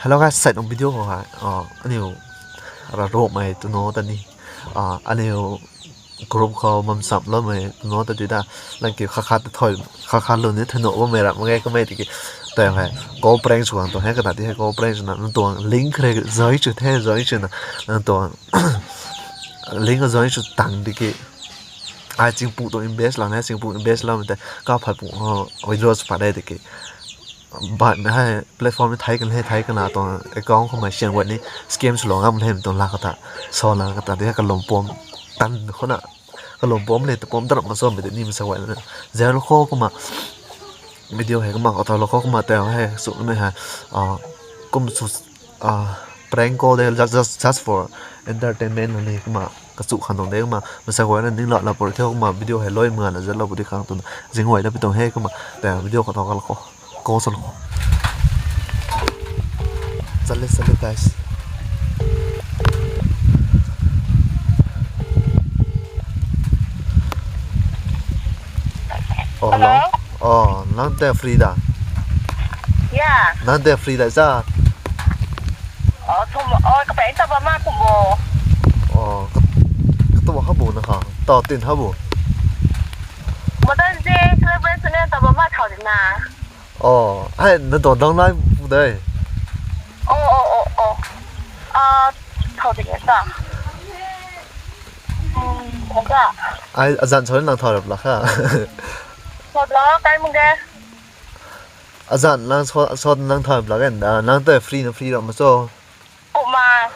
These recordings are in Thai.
Hello guys, set on video ho ha. Ani ra ro mai tu no ta ni. Ani group call mam sap lo mai tu no ta da. Lan ki kha ta thoi kha lo ni thno wa mai ra ma ga mai ti ki. Ta hai ko prank chuang to hai ka ta ti hai ko prank na to link re zoi chu the zoi chu na to link zoi chu tang ti ki. Ai jing pu to invest la na jing pu invest la ma ta ka pha pu withdraw pa dai ti ki. Bạn hay platform thấy cái nào toàn cái con không mà xem vậy ní scam sổ ngắm thêm toàn là cái ta so là cái ta đấy cái lồng bom tan khó nè cái lồng bom này tập bom tập mà xôm bị tự nhiên mình sao vậy nữa giờ nó khó không mà video hay cái mà ở nó khó không mà tèo hay số này ha cũng số prank call đây just for entertainment này cái mà cái số khăn đấy mà mình sao vậy nên là bởi theo mà video hay lôi mượn là rất là bự đi khang tuần riêng ngoài đó bị tổn hay cái mà tèo video của tao là khó Go solo. Salo guys. Hello. Nante Frida. Yeah. Nante Frida sa. Cái bé tao mà cũng bồ. Cái tao hấp bù nữa hả? Tao tiền hấp bù. Mà tao gì celebration này tao mà thảo đến nào. Ai nó toàn đăng lại phụ đây. Thảo đến sao? Không cả. Ai dặn cho nó thảo được là ha. Một đó cái mông đây. Dặn nó cho nó thảo được là cái nó tới free rồi mà cho. Mà.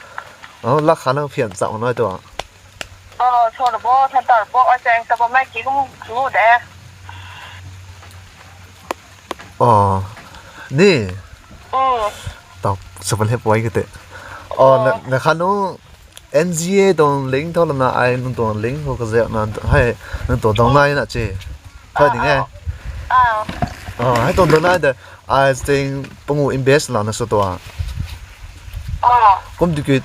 Lắc khá nó phiền dạo nói tôi. Cho nó bố thân tao bố ở trên tao mà chỉ cũng chú đấy. Ni. Tao sắp lên quay cái tệ. Nè khán nó NGA tông link thôi là na ai nó tông link hoặc cái gì nó hay nó tông đăng lại nè chị. Thôi đi nghe. Hay tông đăng lại để ai tính bông invest là nó sốตัว. Cũng được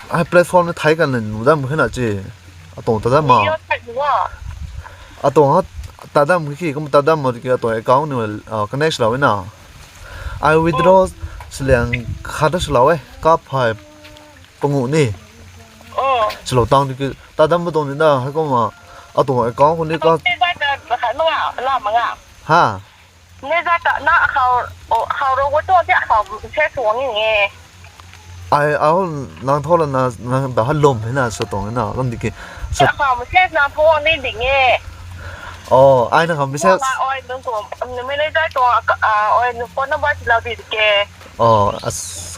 ai platform nó thấy cái này nó đã mới nè chị. Tông ta đã mà. Tông ta đã mới khi cũng ta đã mới cái tông account này connect lại với nào. I withdraw seliang khá selaw ka phai pangu ni selaw tang ni ta dam ma tong ni da ha ko ma ato account ko ni ka ha nên ra cả nó khảo đâu có cho chứ khảo xe xuống như nghe ai ao nang thola na nang da halom hena so tong na lam dikki so khảo xe na thua ni đỉnh nghe ai na kham bisa oi nung koไม่ได้ได้ตัวoi nung ko na baเราดิแก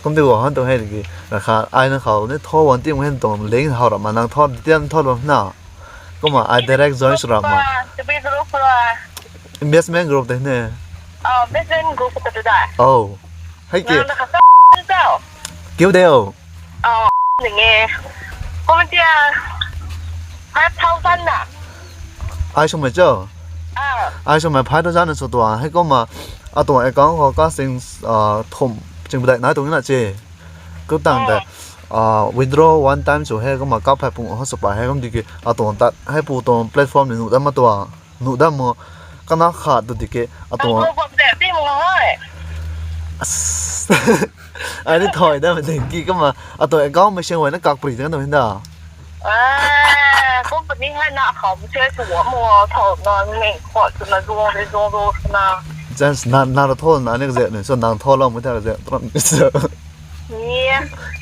cũng được hoàn toàn hay được là khá ai nó khảo nên thô hoàn tiền hay toàn lấy hậu mà năng thô tiền thô luôn nào cũng mà ai direct join rồi mà investment group đấy nè investment group tự đại hay kì sao kêu đều đừng nghe có bên kia 5,000 à ai xong rồi chứ ai xong rồi 5,000 là số tuổi hay có mà tuổi ai có có sinh thùng chính đại nói tụng là gì cứ tăng để withdraw one time số hay có mà cấp phải phụ họ số bài hay không thì cái tuần ta hay phụ tuần platform này nụ đâm mà tuần nụ đâm mà cái nó khát được thì cái tuần ai đi thôi đó mình thấy cái mà tuần có mấy xem vậy nó cọc bự thế nào hiện đó cũng bật đi hay nọ không chơi sủa mùa thổ nó mình khỏi từ là rùa nào真是那的拖那个人，说那拖了没得个人，多没事。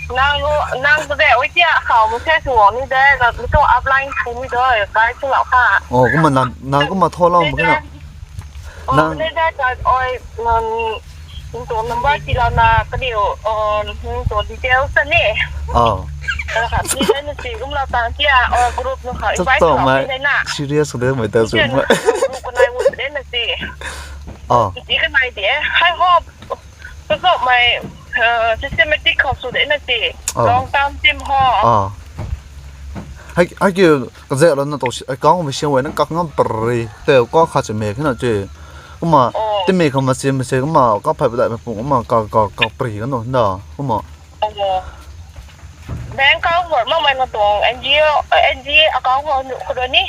nàng có thể ôi chị khảo một xe xuống như thế là tôi upline không như thế cái chung lão khả cũng mà nàng cũng mà thô long một cái nào nàng nên đây là ôi tổ number chỉ là cái điều tổ details này là đi đến thì cũng là tàng kia group nó hỏi vai trò như thế nào serious đấy mới tới rồi mà cái này muốn đến là gì chỉ cái này thì hay hộp cái số mày systematic học số đấy là gì long tam tim ho hay kiểu cái gì đó nó tổ có một xem vậy nó cắt nó bự đều có khá là mệt thế nào chứ cũng mà tim mệt không mà xem cũng mà có phải đại một cũng mà có bự cái nó đó cũng mà đang có một mà mày nó tuồng NGO có một nụ cười ní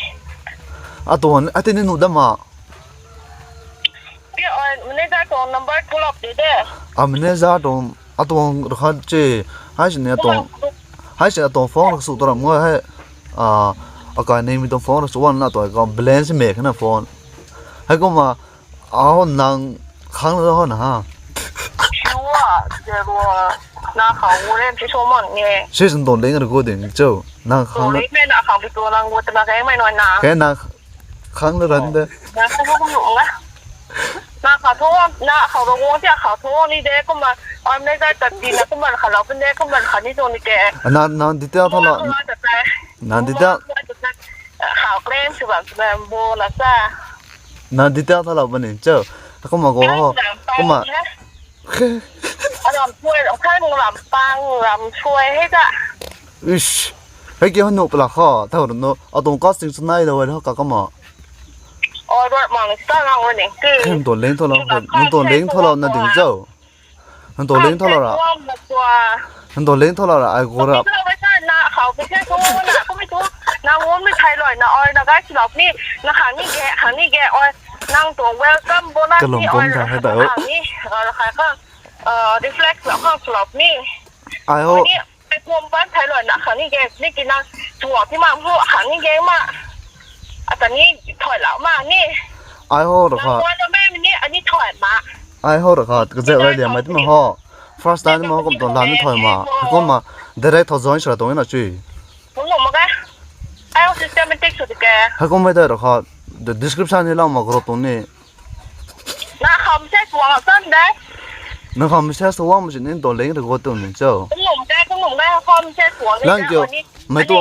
tuồng tên nụ đâm mà cái mình ra tuồng number pull up đấy mình ra tuồng 阿东他这还是那东还是东方的数多了我还个呢咪东方的数完那多个 balance 没可能方还个嘛能扛了后呢哈这个那好我咧去说嘛你谁是东领的个定就能扛了没那好比多那我他妈该没น้อยนะ แค่能扛了人的那เขาก็หนุ่มละ那ขอโทษนะเขาบอกว่าจะขอโทษนี่เด็กก็มาออนได้ตัดดินนะก็มันเขาเราเป็นเด็กก็มันเขานี่โดนนี่แกนั่นดิเตอร์เท่าละนั่นดิเตอร์ข่าวเกรงคือแบบโบนะซ่านั่นดิเตอร์เท่าละบันนี่เจ้าก็มาก็มาลำช่วยลำข้างลำปังลำช่วยให้จ้ะอิชให้เกี่ยวหนุปลาข้อเท่านั้นเนาะเอาตรงก็สิ่งสุดท้ายเลยเท่ากับก็มาอ๋อรถมองสร้างเอาเนี่ยคือตัวเล้งเท่าเรามันตัวเล้งเท่าเรานั่นถึงเจ้ามันตัวเล้งเท่าเราละมันตัวเล้งเท่าเราละไอ้กูละไม่ใช่นะเขาไม่ใช่ทุกนะก็ไม่ทุกนางวุ้นไม่ใช่เลยนะออยนะก็สลับนี่นะหางนี่แกออยนางตัวเวลกัมโบนัสนี่ออยหางนี่แล้วใครก็reflect แล้วก็สลับนี่ไอ้โหนี่ไปพวมบ้านไทยเลยนะหางนี่แกนี่กินนางถั่วที่มาพวกหางนี่แกมาตอนนี้ถอยแล้วมานี่ไอ้โหดค่ะแม่มันนี่อันนี้ถอยมาไอ้โหดค่ะก็จะอะไรเดี๋ยวไม่ต้องห่อ first time มาก็ต้องร้านนี่ถอยมาก็มา direct ถอยย้อนสุดตรงนี้นะจุ้ยผมบอกมาแกไอ้ systematic สุดแกให้ก็ไม่ได้หรอกค่ะ the description นี่เรามากรบตรงนี้น่าคำใช้สวงสั้นได้น่าคำใช้สวงมันจะนี่ตัวเล็กแต่ก็ตัวนี้เจ้าผมบอกแกผมบอกแกคำใช้สวงนี่ไม่ตัว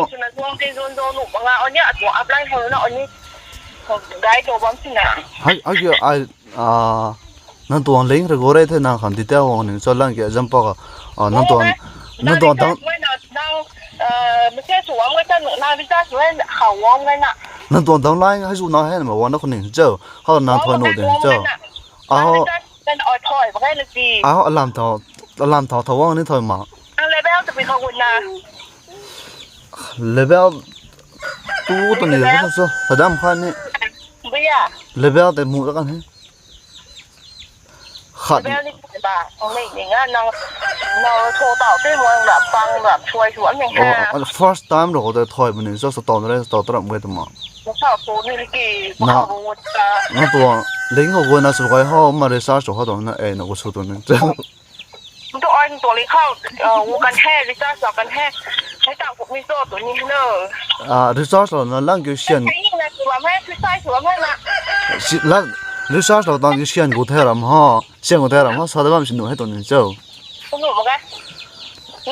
ที่โดนหนุบงาอันนี้ตัวอัพไลน์เธอนะอันนี้ได้ตัวบ้างสินะให้เกี่ยวนั่นตัวเล็กแต่ก็ได้ที่นั่งขันที่เต้าวันนี้จะเล่นเกี่ยวกับจำปานั่นตัวตั้งไม่ใช่สวงไม่ใช่นาวิจารณ์สวยเขาวงเลยนะนั่นตัวตั้งไลน์ให้สูน้อยให้มาวันนั้นคนหนึ่งเจ้าเขานานถอยหนุนเจ้าเป็นออยถอยมาให้เลยสิอารามทอว่างนี่ถอยมาเลเวลจะเป็นของคุณนะเลเวลตัวนี้ก็ต้องสู้แต่ดำขันนี่ไม่อะเลเวลแต่หมู่แล้วกันฮะขัดเลเวลนี่เป็นบ้าไม่อย่างงั้นเราโทรต่อด้วยมองแบบฟังแบบช่วยสวนอย่างแค่ first time เราจะถอยมันนี่จะสตอร์อะไรสตอร์ตรับไม่ได้มาชอบตัวนี่กี่บ้าวุฒินั่นตัวเลี้ยงเขาคนน่ะสุดท้ายเขามาเรียนสายสุดเขาตอนนั้นน่ะก็สุดตัวนึงเจ้ามันตัวอ้อยตัวนี้เข้าวูกันแห่ดิซ่าสอบกันแห่ให้ต่างพวกมิโซตัวนี้เนอะดิซ่าเรานั่นหลังก็เชียนไอ้นี่นะตัวแม่คือใส่ตัวแม่นะหลังดิซ่าเราตอนก็เชียนกูเท่าไรมั้งเชียนกูเท่าไรมั้งสาธุบ้านสิหนูให้ตัวนึงเจ้าหนูมั้งไง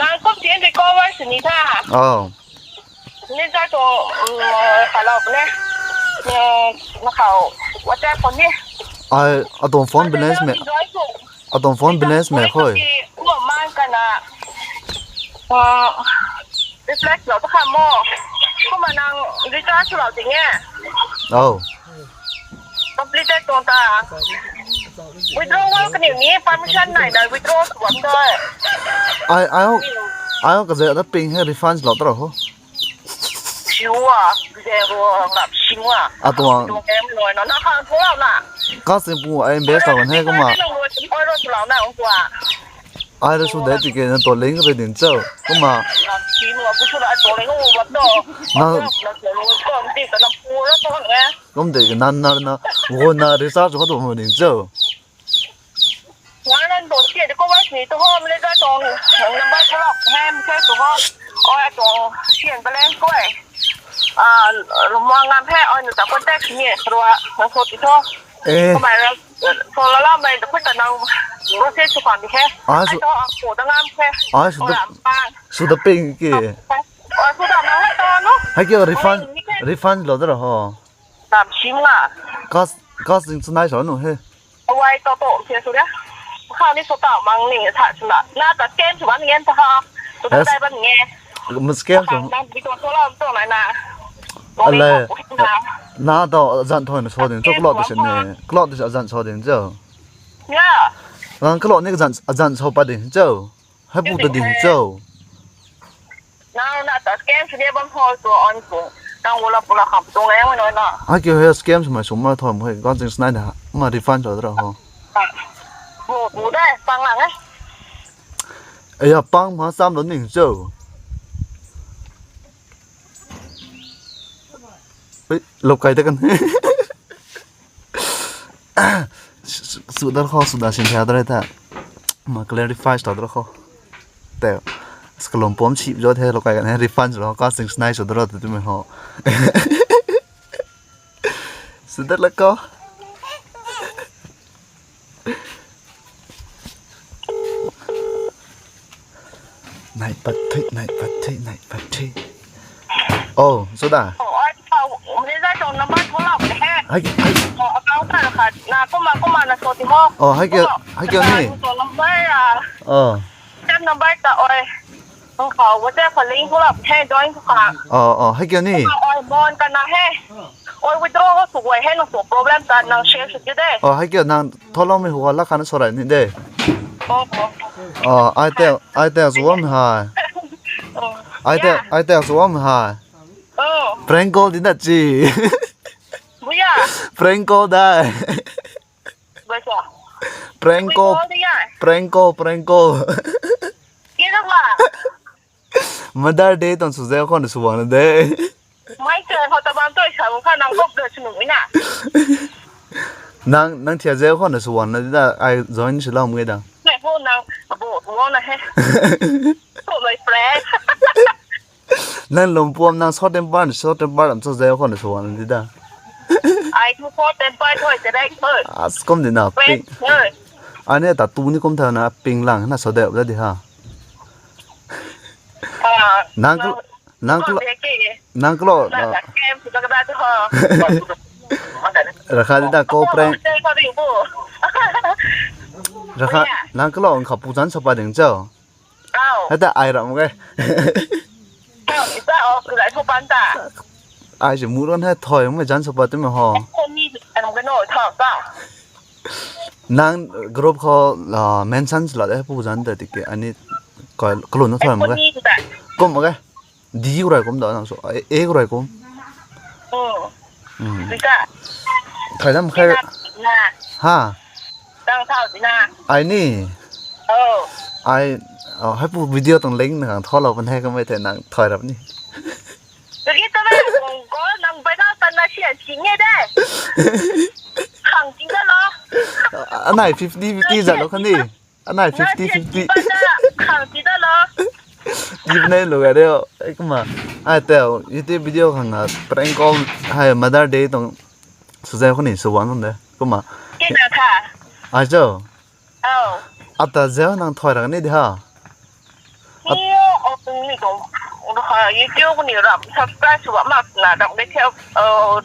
นางก็เสียนไปก็ไว้สินี่ท่านี่จะตัวขาเราเนี่ยมาเขาว่าจะคนนี้เอาตัวฟอนบินเนสเมย์เอาตัวฟอนบินเนสเมย์ค่อยหัวมันกันนะreflect เราต้องข้ามหม้อเข้ามานางดิจ้าสุดเราจริงเนี่ยcomplete ตัวตา withdrawal กันอย่างนี้ permission ไหนได้ withdraw สวมด้วยไอ้ก็จะได้ปิงให้ refund เราตลอดเหรอชิวอ่ะเดี๋ยวแบบชิวอ่ะตัวแกมลอยเนาะน่าข้างพวกเราน่ะก็สิบไอ้เบสเราให้ก็มาไอ้เราสุดเด็ดจริงๆตัวเล็กก็ไปดึงเจ้าก็มาก็เด็กนั่นนะวันนั้นรีสอร์ทเขาตัวมันดึงเจ้างั้นนั่นตัวเสียก็ว่าสีตัวไม่ได้ตรงน้ำบ้านทะเลาะแฮมแค่ตัวอ้อยตัวเสียงไปเล่นกล้วยมองงานแพ้อ้อยหนูจากคนแรกเนี่ยรัวมาโคตรที่ท้อทำไมเราโซล่าไม่จะพูดแต่เราโรเซ่สุขภาพดีแค่ไอ้ตัวโคตรงามแค่สุดปิงกี่สุดน้ำให้ตัวเนาะให้เกี่ยวกับรีฟันเราได้หรอฮะตามชิมล่ะก็สิ่งสุดท้ายสอนหนูเฮ้เอาไว้โตโตเสียสุดเนี่ยข้าวนี่สุดต่อมังหนึ่งถ่ายสุดละน่าจะเกมสุดวันเงี้ยนะคะสุดได้บ้างเงี้ยมันเกมสุดมีตัวโซล่าตัวไหนนะอะไรน้าต่ออาจารย์ทอยนะชอบดิ้งเจ้ากลอดดิฉันเนี่ยกลอดดิฉันอาจารย์ชอบดิ้งเจ้าเนี่ยงั้นกลอดนี่อาจารย์ชอบปะดิ้งเจ้าให้พูดดิ้งเจ้าน่าจะเกมสุดเนี่ยบางพอตัวอ่อนสูงนั่งวัวละปุ่นละขับตรงแล้วไม่น้อยน่ะไอ้เกี่ยวกับเกมสมัยสมัยทอยมั้งก็จริงสไนด์มารีฟันจอดแล้วฮะบูได้ฟังหลังไง哎呀帮忙3轮领袖เฮ้ยหลบไกลตะกัน สุดาข้อสุดาสินค้าได้ท่ามา clarify ต่อตัวข้อแต่สกลมปอมชีพยอดให้เราไกลกันให้ refund สุดแล้วก็สิ่งสไนสุดแล้วแต่ไม่ฮอ สุดแล้วก็ไหนปัดที่โอ้สุดา哦我们在从那边从老的ให้哦刚才的ค่ะ那ก็มานะโซติโมอ๋อให้เกี่ยวนี่ตัวน้ำใบอ่ะแจ้งน้ำใบแต่ออยต้องเขาว่าแจ้งผลิตพวกเราแค่ด้อยทุกครั้งให้เกี่ยวนี่ออยบอลกันนะให้ออยวิดรอก็สวยให้น้องตัว problem กันนางเชฟสุดจะได้ให้เกี่ยวนางทดลองไม่หัวละคันสระนี่เด้ไอเตสวมหายไอเตสวมหายFranco ดินะจี不要 Franco ได้不是 Franco 记得吧 Mother Day ตอนสุดท้ายคนสวรรค์เด้ไม่เจอเขาตะบันตัวฉันข้านางก็เดินสนุกน่ะนางเที่ยวเจ้าคนสวรรค์ได้ไอ้จอยนี่สิเล่ามื้อดังแม่พวกนางบ่หัวนะเฮ้โตเลยแฟร์นั่นลมปวมนางซอดเต็มบ้านสุดเจ้าคนสวรรค์ดิดาไอ้ทุกคนเต็มไปถ้วยจะได้เปิดสกมดินะปิงอันนี้ตาตูนี่กมเท่านะปิงหลังน่ะสดได้ดิฮะนางกลอราคาดิดาโกเปรงราคานางกลอขับปูจันสบายถึงเจ้าให้แต่ไอระมั้งไงไอจะมูร้อนให้ถอยไม่จันสบายตึ้งมาหอนางกรุ๊ปเขาเมนชั่นสลัดให้ปูจันแต่ติเกอันนี้ก็กลุ่นน้องถอยมั้งไงก้มมั้งไงดีกว่าก้มเดี๋ยวนางสู้เอกว่าก้มใครทำใครฮะไอ้นี่ไอให้ปูวิดีโอต้องเล้งหนังทอดเราเป็นให้ก็ไม่แต่นางถอยแบบนี้这个怎么我能ไป到等那些钱的ขังจริงแล้วอันไหน50-50จัดแล้วคันนี้อันไหน50-50ขังจริงแล้วยิบในลูกเดียวไอ้ก็มาไอ้แต่ยูทูบวิดีโอข้างหน้าแปลงก็ให้ Mother Day ต้องสุดท้ายคนนี้สวรรค์นั่นเด้ก็มาเก่งนะค่ะไอ้เจ้าอัตราเจ้านางถอยหลังนี่ดิฮะนี่นี่ก็นะคะYouTube นี่รับ subscribe สุวมากนะดับได้แค่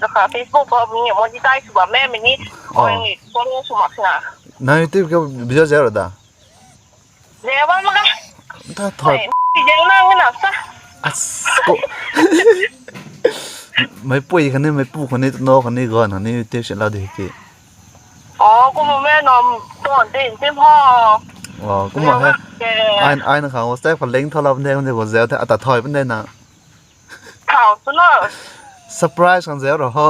นะคะ Facebook ก็มีมอนิไตซ์สุวแม่มินี่ก็ยังก็รู้สุมักนะใน YouTube ก็วิดีโอเจอร์ดาเดี๋ยวว่ามั้งถ้าถอยยังนั่งกันนะซะก็ไม่ปุ้ยคนนี้ไม่ปูคนนี้โนคนนี้ก่อนคนนี้ YouTube เสร็จแล้วดิกี้กูแม่นอมก่อนตื่นเต้นพ่อกูมาให้ไอ้นะครับว่าแซ่บคนเล้งทอดเราเป็นเด็กคนเดียวเซลแต่อัตถอยเป็นเด็กนะข่าวซะเลยเซอร์ไพรส์กันเซลหรอฮะ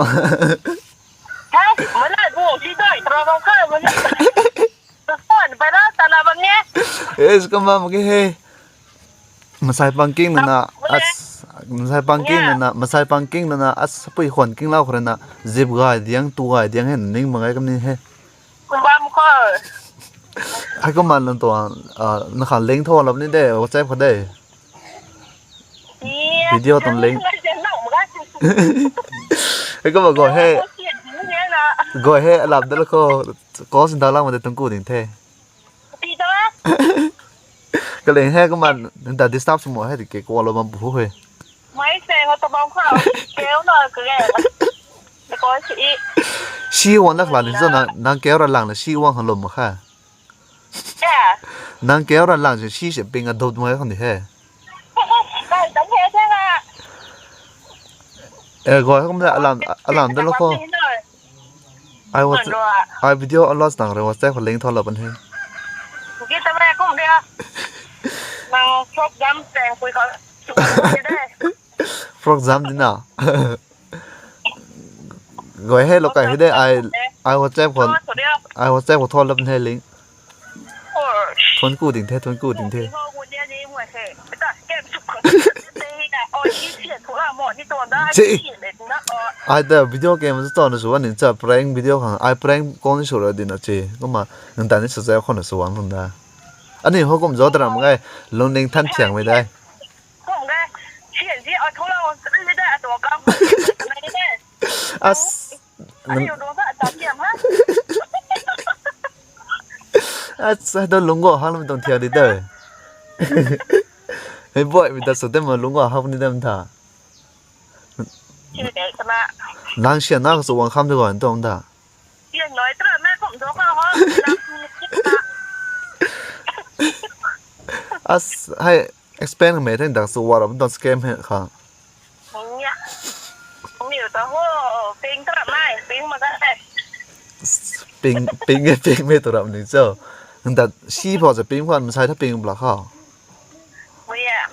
ใช่เมื่อไหร่กูที่ได้ตรองข้าวมันจะป้อนไปแล้วแต่ละวันเนี้ยสก็มาเมื่อกี้เฮ้มาใส่ปังกิ้งนั่นนะมาใส่ปังกิ้งนั่นนะสปุยขวัญกิ้งเล่าคนนั้นจิบกายเดียงตัวเดียงเห็นนิ่งมาไงกันนี่เฮ้คุณบ้ามุขให้ก็มันลงตัวนะคะเล้งโทรเรานี่ได้ว่าแจ้งเขาได้วิดีโอต้องเล้งให้ก็บอกก่อนให้หลับได้แล้วก็สินทาล่างมันจะต้องกู้ถึงเท่ก็เลยให้ก็มันแต่ดิสทับสมองให้ถึงเกลัวเรามาบุกเฮ้ยไม่เซ่เขาตะบองเขาเกลหน่อยก็แก่แล้วก็希望那可能是能给人浪的希望和落寞哈。能给人浪就希望变个多么样的嘿。gọi khôngได้alarmได้แล้วก็ไอวิดีโออัลลอสต่างเลยว่าแซ่คนเล้งทอดเราเป็นเฮ้ยกี่ตะแม่กุ้งเดียวนางฟรอกย้ำแสงคุยเขาฟรอกย้ำดิน่ะgọi hết lúc cái đấy ai WhatsApp còn ai WhatsApp của thôn lập thế lính thôn cũ đỉnh thế ที่ตัวได้ จิ ที่เลยนะai da video game so to no so wan cha prank video kan ai prank kon so ra din na che ko ma nan ta ni sa sa khon so wan da ani ho kom zo tra ma ngai long ning than thiang mai dai ผมก็เขียนที่เอาทุเราไม่ได้ตัวกลางไม่ได้ as อันนี้อยู่ตรงนั้นตัดเกี่ยมฮะ as da long go ha lam tong thia di da hey boy mi da so de ma long go ha ni dam tha ชื่อเด็กใช่ไหม lang xian na so wan kham de wan tong da เขียนน้อยตระแม่ผมตัวก็ฮะ as hai expand me thang da so wa ram don scam he kha เนี่ยผมอยู่ตัวหัวปิงตระไม่ปิงมาได้ ping me to ram ni zo nan da si pho za ping kwan ma sai tha ping bla kha ไม่อะ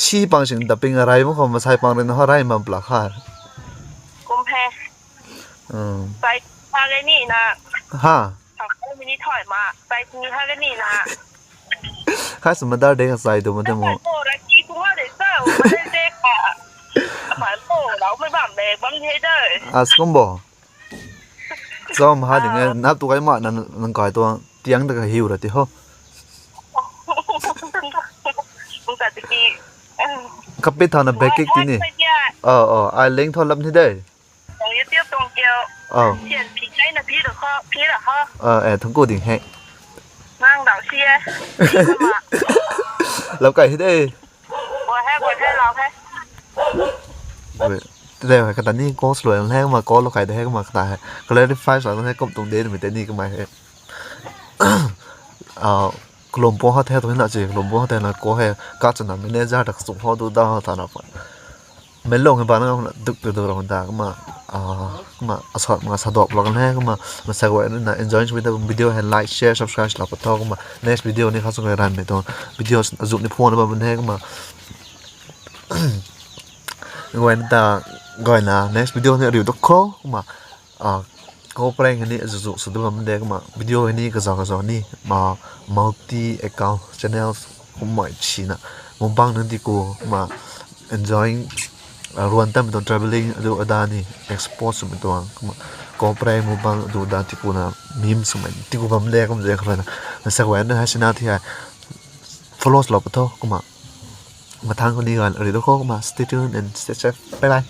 si pang sing da ping rai mo kho ma sai pang ren ho rai ma bla kha กุมแพไปทางนี้นะ ha ทางมินิถอยมาไปที่ทางนี้นะ kha sum da de ka sai do ma de mo โอ้รักกี้คุณว่าเด็กเจ้าไม่ได้เด็กค่ะฝันโอ้เราไม่บ้าเด็กบางทีเด้อ as kom bo zo ma ha de nge na tu kai ma nan kai to tiang da ka hiu ra ti ho มึงกัดตะกี้ ka pe tha na back kick ti ni ai leng tho lam ni de ตรงยึดเตี้ยตรงเกี่ยวเขียนผีใช้นะพี่หรือข้อพี่หรือข้อ thong ko ding he นั่งดาวเชีย lam kai hi de บัวให้เราให้ de ka ta ni ko sloi ang hang ma ko lo kai de he ma ta he clarify sa ne kom tung de mi te ni ka mai he กลมป้อแท้ตัวนั้นจิกลมป้อแท้นะก็ให้กาจนะไม่แน่ใจแต่สุขภาพดูดาวตานะปะไม่ลงให้บ้านก็ดึกตัวเราคนตาก็มาอาสามาสะดวกเรากันแน่ก็มาสักวันนั้นนะ enjoy ชีวิตแต่วิดีโอให้ like share subscribe เราก็ทอก็มา next video นี่เขาส่งให้รันไปตอนวิดีโอจุดนี้พวกนั้นมาเป็นแท้ก็มาวันนั้นตาก่อนนะ next video นี่รีวิวตัวก็มาko prank ni azu su de mam de ma video ni ka za ni ma multi account channels mai china mo bang nan di ko ma enjoying ruan tam don traveling adu adani export su to ma ko prank mo bang adu da ti ko na meme su mai ti ko bam le kam je khana na sa wan na hasina thi follow lo pa to ko ma thang ko ni gan ri do ko ma stay tuned and stay safe bye bye